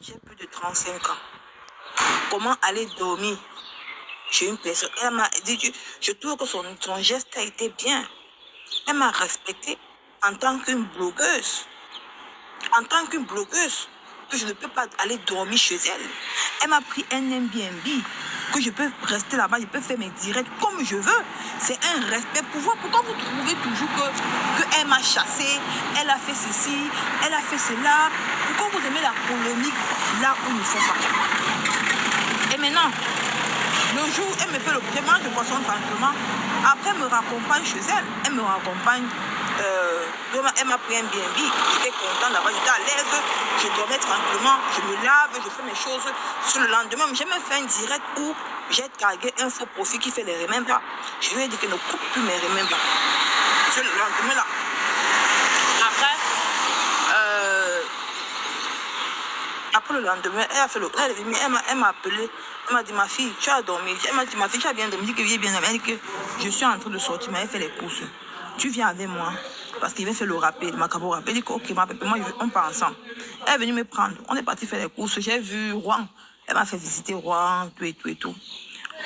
J'ai plus de 35 ans. Comment aller dormir chez une personne? Elle m'a dit, je trouve que son geste a été bien. Elle m'a respectée en tant qu'une blogueuse. En tant qu'une blogueuse, que je ne peux pas aller dormir chez elle. Elle m'a pris un Airbnb, que je peux rester là-bas, je peux faire mes directs comme je veux. C'est un respect pour vous. Pourquoi vous trouvez toujours que elle m'a chassé, elle a fait ceci, elle a fait cela? Pourquoi vous aimez la polémique là où il ne faut pas? Et maintenant, le jour où elle me fait le paiement de poisson tranquillement, après elle me raccompagne chez elle, elle me raccompagne. Elle m'a pris un Airbnb, j'étais content d'avoir, j'étais à l'aise, je dormais tranquillement, je me lave, je fais mes choses. Sur le lendemain, j'ai même fait un direct où j'ai tagué un faux profil qui fait les remembers. Je lui ai dit qu'elle ne coupe plus mes remembers. Sur le lendemain là. Après le lendemain, elle a fait elle m'a appelé, elle m'a dit ma fille, tu as dormi. Elle m'a dit ma fille, tu as bien dormi, que j'ai bien dormi. Elle dit que je suis en train de sortir, mais elle fait les courses. Tu viens avec moi parce qu'il va faire le rappel, le macabre rappel. Elle dit que ok, moi on part ensemble. Elle est venue me prendre, on est parti faire les courses. J'ai vu Rouen, elle m'a fait visiter Rouen, tout et tout et tout.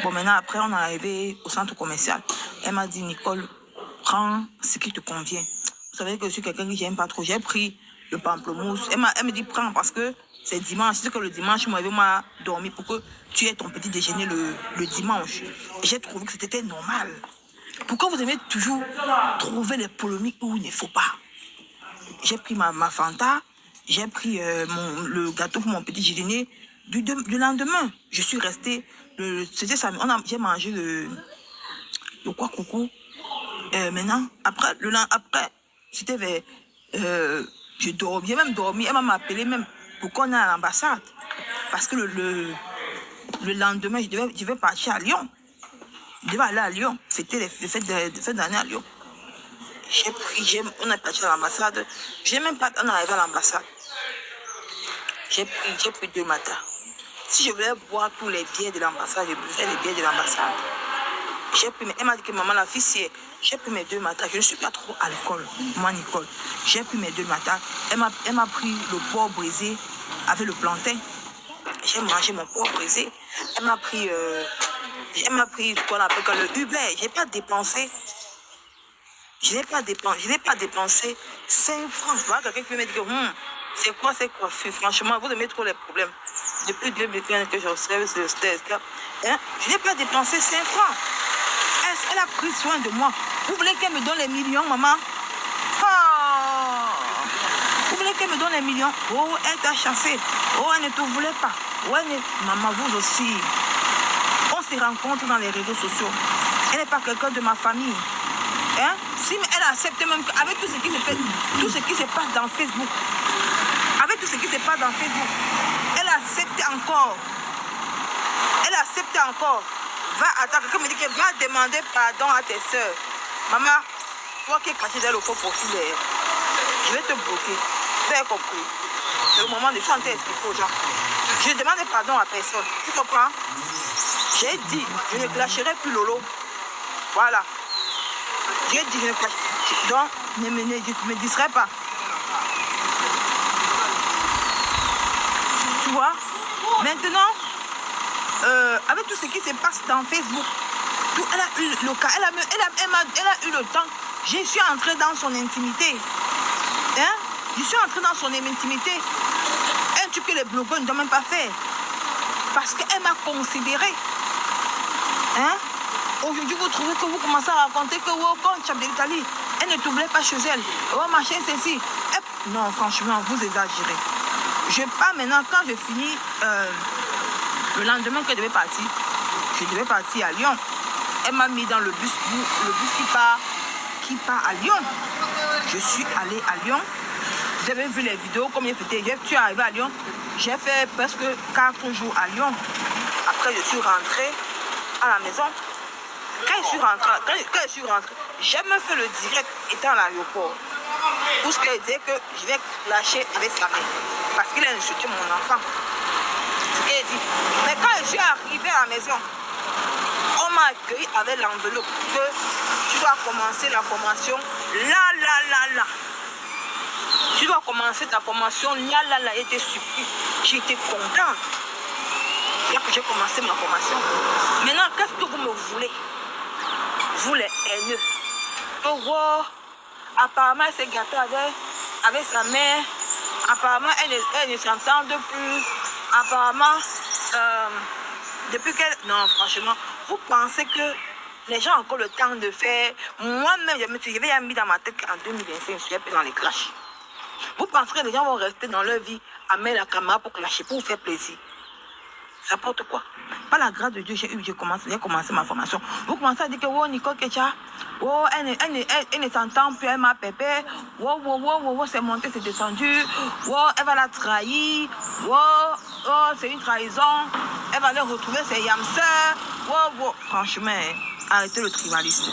Bon, maintenant après on est arrivé au centre commercial. Elle m'a dit Nicole, prends ce qui te convient. Vous savez que je suis quelqu'un qui j'aime pas trop. J'ai pris le pamplemousse. Elle me dit prends parce que c'est dimanche. C'est que le dimanche, moi, je m'a dormi pour que tu aies ton petit déjeuner le dimanche. Et j'ai trouvé que c'était normal. Pourquoi vous aimez toujours trouver les polémiques où il ne faut pas? J'ai pris ma Fanta, j'ai pris le gâteau pour mon petit déjeuner. Du lendemain, je suis restée. C'était ça. J'ai mangé le quoi coucou. Maintenant, après, c'était vers. Je dormais, j'ai même dormi. Elle m'a appelé même pour qu'on aille à l'ambassade. Parce que le lendemain, je devais partir à Lyon. Je devais aller à Lyon. C'était les fêtes d'année à Lyon. On est parti à l'ambassade. J'ai même pas, on est arrivé à l'ambassade. J'ai pris 2 matins. Si je voulais boire tous les billets de l'ambassade, je buvais les billets de l'ambassade. Elle m'a dit que maman, la fille, j'ai pris mes 2 matins. Je ne suis pas trop alcool, moi, Nicole. J'ai pris mes 2 matins. Elle m'a pris le porc brisé avec le plantain. J'ai mangé mon porc brisé. Elle m'a pris ce qu'on appelle le Uber. Je n'ai pas dépensé 5 francs. Je vois quelqu'un qui me dit que c'est quoi. Franchement, vous aimez trop les problèmes. Depuis 2015 que j'observe ce test. Je n'ai pas dépensé 5 francs. Elle a pris soin de moi. Vous voulez qu'elle me donne les millions, maman? Vous voulez qu'elle me donne les millions? Oh, elle t'a chassé. Oh, elle ne te voulait pas. Ouais, mais maman, vous aussi. On se rencontre dans les réseaux sociaux. Elle n'est pas quelqu'un de ma famille. Si elle accepte même avec tout ce qui se fait, tout ce qui se passe dans Facebook, avec tout ce qui se passe dans Facebook, elle accepte encore. Quelqu'un me dit qu'elle va demander pardon à tes soeurs. Maman, toi qui es caché dans le faux profil, je vais te bloquer. Vous avez compris? C'est le moment de chanter expliquer aux gens. Je demande pardon à personne. Tu comprends? J'ai dit, je ne clasherai plus Lolo. Voilà. J'ai dit, je ne clasherai. Donc, ne me distrais pas. Tu vois? Maintenant, avec tout ce qui se passe dans Facebook, elle a eu le cas, elle a eu le temps. Je suis entrée dans son intimité. Je suis entrée dans son intimité. Un truc que les blogueurs ne doivent même pas faire. Parce qu'elle m'a considéré. Aujourd'hui, vous trouvez que vous commencez à raconter que quand tu es d'Italie, elle ne te voulait pas chez elle. Oh, machin, c'est ci. Non, franchement, vous exagérez. Je pars maintenant, quand je finis, le lendemain que je devais partir à Lyon. Elle m'a mis dans le bus qui part à Lyon. Je suis allée à Lyon. J'avais vu les vidéos, comme je suis arrivée à Lyon. J'ai fait presque 4 jours à Lyon. Après, je suis rentrée à la maison. Quand je suis rentrée, j'ai même fait le direct étant à l'aéroport. Où ce qu'elle disait que je vais lâcher avec sa mère. Parce qu'il a insulté mon enfant. C'est ce qu'elle dit. Mais quand je suis arrivée à la maison, on m'a accueilli avec l'enveloppe que tu dois commencer la formation là. Tu dois commencer ta formation. Là, était surpris. J'étais content. Là que j'ai commencé ma formation. Maintenant, qu'est-ce que vous me voulez? Vous les haineux. Oh, wow. Apparemment, elle s'est gâtée avec sa mère. Apparemment, elle ne s'entendent plus. Apparemment, depuis qu'elle... Non, franchement, vous pensez que les gens ont encore le temps de faire... Moi-même, j'avais mis dans ma tête qu'en 2025, je suis un peu dans les clashs. Vous pensez que les gens vont rester dans leur vie à mettre la caméra pour clasher, pour vous faire plaisir? Ça porte quoi? Par la grâce de Dieu, j'ai commencé ma formation. Vous commencez à dire que oh, Nicole Kecha, oh, elle ne s'entend plus, elle m'a pépé. Oh, c'est monté, c'est descendu. Oh, elle va la trahir. Oh, c'est une trahison. Elle va le retrouver, c'est Yamser. Oh. Franchement, arrêtez le tribalisme.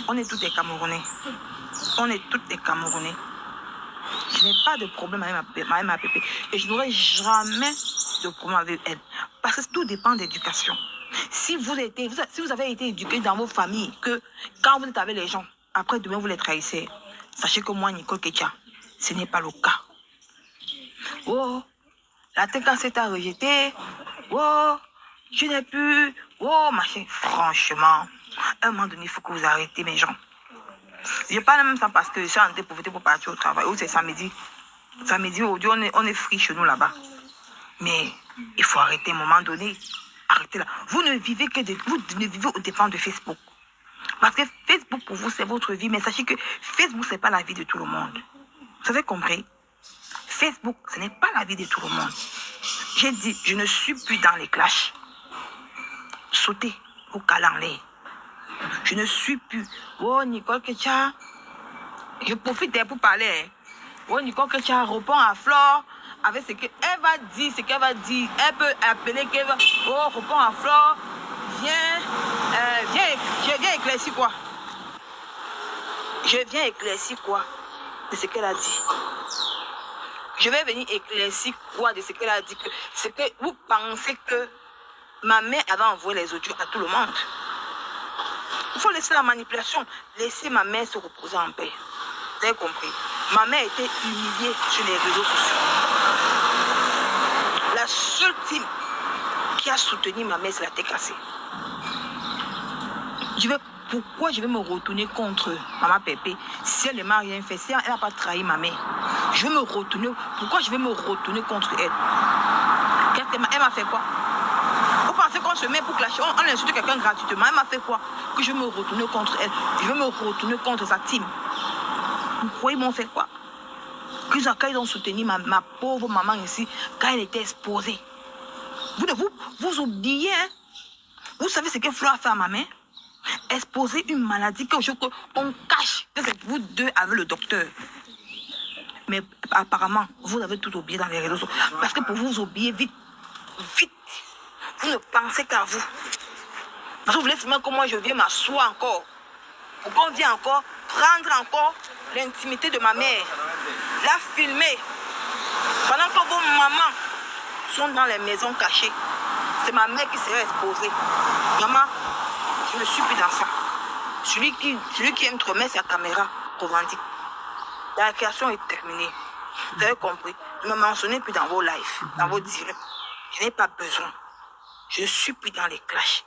On est tous des Camerounais. Je n'ai pas de problème avec ma pépé. Et je n'aurai jamais de problème avec elle. Parce que tout dépend d'éducation. Si vous avez été éduqué dans vos familles, que quand vous êtes avec les gens, après demain vous les trahissez, sachez que moi, Nicole Kecha, ce n'est pas le cas. Oh, la TKC t'a rejeté. Oh, je n'ai plus. Oh, machin. Franchement, à un moment donné, il faut que vous arrêtez, mes gens. Je parle même ça parce que je suis en train de profiter pour partir au travail. Ou c'est samedi. Samedi, aujourd'hui, on est free chez nous là-bas. Mais il faut arrêter à un moment donné. Arrêtez là. Vous ne vivez au dépend de Facebook. Parce que Facebook, pour vous, c'est votre vie. Mais sachez que Facebook, ce n'est pas la vie de tout le monde. Vous avez compris? Facebook, ce n'est pas la vie de tout le monde. J'ai dit, je ne suis plus dans les clashs. Sautez au calanlais. Je ne suis plus. Oh, Nicole Kecha. Je profite pour parler. Oh, Nicole Kecha répond à Flore avec ce qu'elle va dire, Elle peut appeler qu'elle va. Oh, répond à Flore. Je viens éclaircir quoi? Je viens éclaircir quoi de ce qu'elle a dit? Je vais venir éclaircir quoi de ce qu'elle a dit? C'est que vous pensez que ma mère avait envoyé les audios à tout le monde. Il faut laisser la manipulation. Laissez ma mère se reposer en paix. Vous avez compris? Ma mère était humiliée sur les réseaux sociaux. La seule team qui a soutenu ma mère, c'est la TKC. Pourquoi je vais me retourner contre Maman Pépé si elle ne m'a rien fait, si elle n'a pas trahi ma mère? Je vais me retourner. Pourquoi je vais me retourner contre elle? Elle m'a fait quoi? Vous pensez qu'on se met pour clasher? On insulte quelqu'un gratuitement. Elle m'a fait quoi? Que je vais me retourner contre elle. Je vais me retourner contre sa team. Vous croyez m'ont fait quoi? Quand ils ont soutenu ma pauvre maman ici, quand elle était exposée. Vous oubliez, hein? Vous savez ce que Flo a fait à ma mère? Exposer une maladie qu'on cache que c'est vous deux avec le docteur. Mais apparemment, vous avez tout oublié dans les réseaux sociaux. Parce que pour vous oublier vite. Vous ne pensez qu'à vous. Parce que vous voulez filmer comment je viens m'asseoir encore. Pour qu'on vienne encore prendre encore l'intimité de ma mère. La filmer. Pendant que vos mamans sont dans les maisons cachées. C'est ma mère qui serait exposée. Maman, je ne suis plus dans ça. Celui qui aime trop mettre sa caméra revendique. La création est terminée. Vous avez compris? Ne me mentionnez plus dans vos lives, dans vos directs. Je n'ai pas besoin. Je ne suis plus dans les clashs.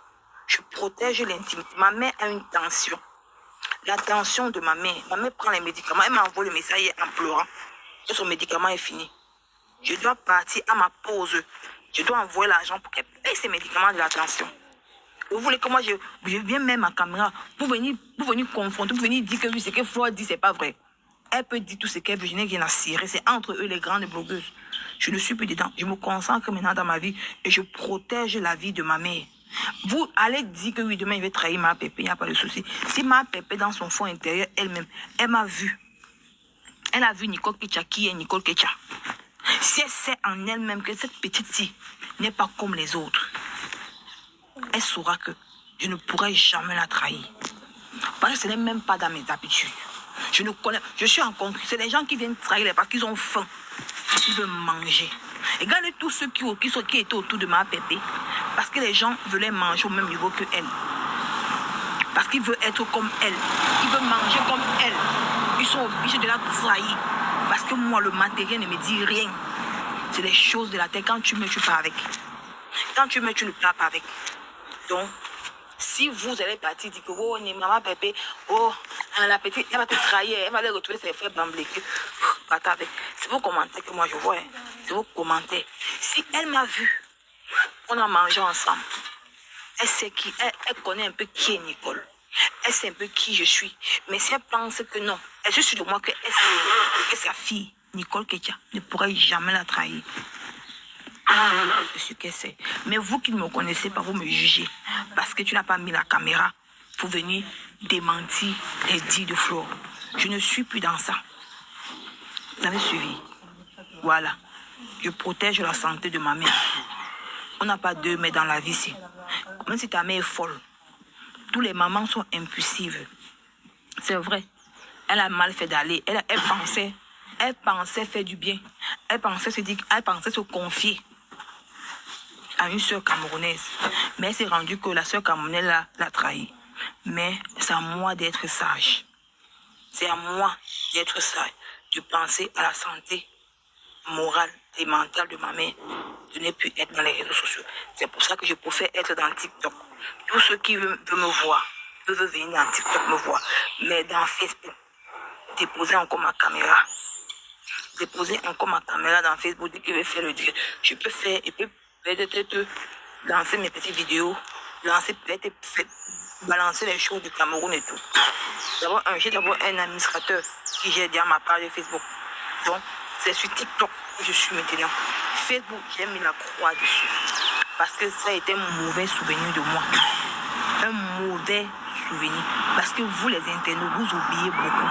Je protège l'intimité. Ma mère a une tension. La tension de ma mère. Ma mère prend les médicaments. Elle m'envoie le message en pleurant. Que son médicament est fini. Je dois partir à ma pause. Je dois envoyer l'argent pour qu'elle paye ses médicaments de la tension. Vous voulez que moi je viens même en caméra pour venir confronter, pour venir dire que oui, ce que Flore dit, c'est pas vrai. Elle peut dire tout ce qu'elle veut, je n'ai rien à cirer. C'est entre eux les grandes blogueuses. Je ne suis plus dedans. Je me concentre maintenant dans ma vie et je protège la vie de ma mère. Vous allez dire que oui, demain je vais trahir ma pépé, il n'y a pas de souci. Si ma pépé dans son fond intérieur elle-même, elle m'a vu. Elle a vu Nicole Kecha qui est Nicole Kecha. Si elle sait en elle-même que cette petite-ci n'est pas comme les autres, elle saura que je ne pourrai jamais la trahir. Parce que ce n'est même pas dans mes habitudes. Je suis en concurrence. C'est les gens qui viennent trahir parce qu'ils ont faim. Ils veulent manger. Regardez tous ceux qui étaient autour de ma pépé. Parce que les gens veulent manger au même niveau que elle. Parce qu'ils veulent être comme elle. Ils veulent manger comme elle. Ils sont obligés de la trahir. Parce que moi, le matériel ne me dit rien. C'est les choses de la terre. Quand tu meurs, tu pars avec. Quand tu meurs, tu ne pars pas avec. Donc, si vous allez partir, dire que oh, maman, pépé, oh, la petite, elle va te trahir, elle va aller retrouver ses frères bamblés. C'est vos commentaires que moi je vois. Hein. C'est vos commentaires. Si elle m'a vu, on a mangé ensemble. Elle sait qui, elle connaît un peu qui est Nicole. Elle sait un peu qui je suis. Mais si elle pense que non, elle est sûre de moi que sa fille, Nicole Ketia, ne pourrait jamais la trahir. Ce qu'elle sait. Mais vous qui ne me connaissez pas, vous me jugez. Parce que tu n'as pas mis la caméra pour venir démentir les dits de Flo. Je ne suis plus dans ça. Vous avez suivi. Voilà. Je protège la santé de ma mère. On n'a pas deux mères dans la vie ici. Même si ta mère est folle. Tous les mamans sont impulsives. C'est vrai. Elle a mal fait d'aller. Elle pensait faire du bien. Elle pensait se confier à une soeur camerounaise. Mais elle s'est rendue que la soeur camerounaise l'a trahi. Mais c'est à moi d'être sage. C'est à moi d'être sage. De penser à la santé morale et mentale de ma mère. De ne plus être dans les réseaux sociaux. C'est pour ça que je préfère être dans TikTok. Tous ceux qui veulent me voir, peuvent venir dans TikTok me voir. Mais dans Facebook, déposer encore ma caméra. Déposer encore ma caméra dans Facebook, dès qu'il veut faire le dire. Je peux faire, et peut-être lancer mes petites vidéos, balancer les choses du Cameroun et tout. J'ai d'abord un administrateur qui gère déjà ma page de Facebook. Donc, c'est sur TikTok que je suis maintenant. Facebook, j'ai mis la croix dessus. Parce que ça a été un mauvais souvenir de moi. Un mauvais souvenir. Parce que vous, les internautes, vous oubliez beaucoup.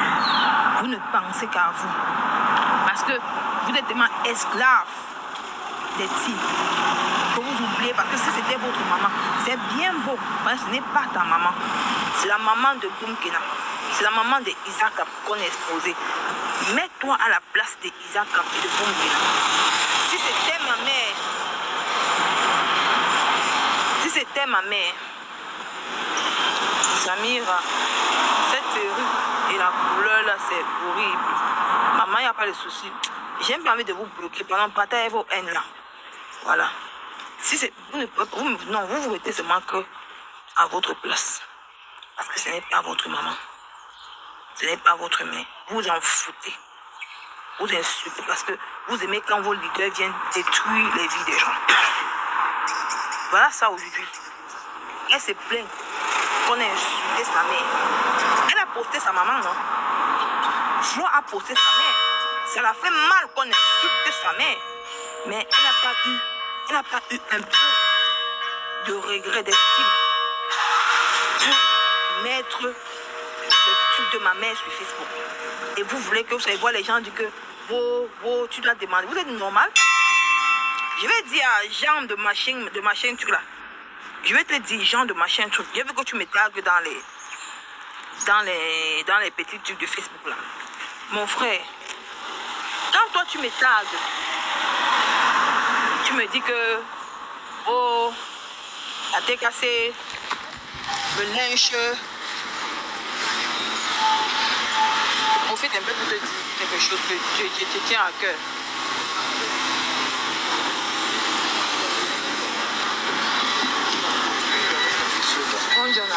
Vous ne pensez qu'à vous. Parce que vous êtes tellement esclaves des types que vous oubliez. Parce que si c'était votre maman, c'est bien beau. Mais ce n'est pas ta maman. C'est la maman de Boumkena. C'est la maman de Isaac qu'on a exposé. Mets-toi à la place de Isaac et de Boumkena. Si c'était ma mère, Samira, cette perruque et la couleur là, c'est horrible. Maman, il n'y a pas de souci. J'ai pas envie de vous bloquer pendant partager vos haines là. Voilà. Si c'est vous mettez seulement que à votre place. Parce que ce n'est pas votre maman. Ce n'est pas votre mère. Vous en foutez. Vous insultez parce que vous aimez quand vos leaders viennent détruire les vies des gens. Voilà ça aujourd'hui. Elle se plaint qu'on a insulté sa mère. Elle a posté sa maman, non? Flo a posté sa mère. Ça l'a fait mal qu'on insulte sa mère. Mais elle n'a pas eu un peu de regret d'estime de mettre le truc de ma mère sur Facebook. Et vous voulez que vous allez voir les gens dire que tu dois demander. Vous êtes normal? Je vais dire à Jean de machin truc là. Je vais te dire Jean de machin truc. Je veux que tu me tagues dans les petits trucs de Facebook là. Mon frère, quand toi tu me tagues, tu me dis que la tête cassée, le linge, je profite un peu pour te dire quelque chose que je te tiens à cœur.